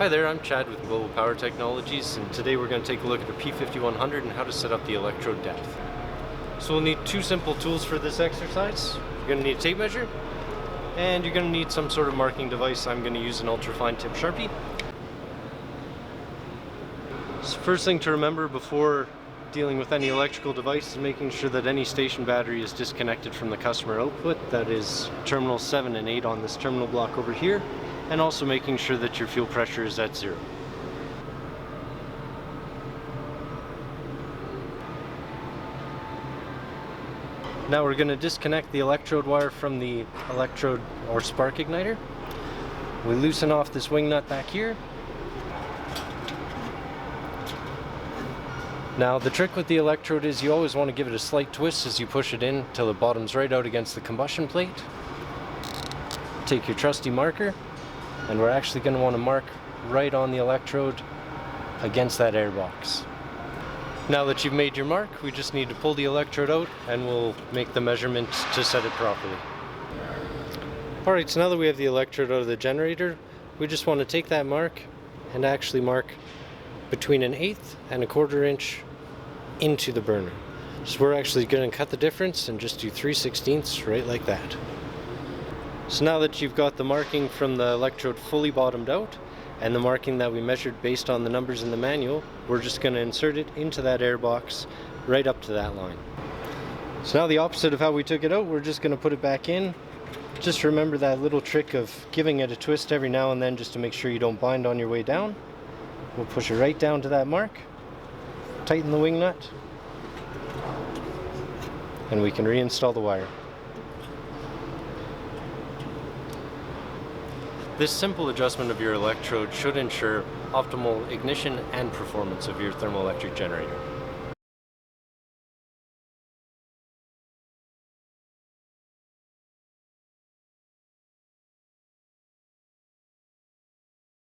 Hi there, I'm Chad with Global Power Technologies, and today we're going to take a look at the P-5100 and how to set up the electrode depth. So we'll need two simple tools for this exercise. You're going to need a tape measure, and you're going to need some sort of marking device. I'm going to use an ultra-fine tip Sharpie. So first thing to remember before dealing with any electrical device is making sure that any station battery is disconnected from the customer output. That is terminals 7 and 8 on this terminal block over here, and also making sure that your fuel pressure is at 0. Now we're going to disconnect the electrode wire from the electrode or spark igniter. We loosen off this wing nut back here. Now the trick with the electrode is you always want to give it a slight twist as you push it in till it bottoms right out against the combustion plate. Take your trusty marker, and we're actually going to want to mark right on the electrode against that air box. Now that you've made your mark, we just need to pull the electrode out and we'll make the measurement to set it properly. Alright, so now that we have the electrode out of the generator, we just want to take that mark and actually mark between 1/8 and 1/4 inch into the burner. So we're actually going to cut the difference and just do 3/16 right like that. So now that you've got the marking from the electrode fully bottomed out and the marking that we measured based on the numbers in the manual, we're just going to insert it into that air box right up to that line. So now the opposite of how we took it out, we're just going to put it back in. Just remember that little trick of giving it a twist every now and then just to make sure you don't bind on your way down. We'll push it right down to that mark, tighten the wing nut, and we can reinstall the wire. This simple adjustment of your electrode should ensure optimal ignition and performance of your thermoelectric generator.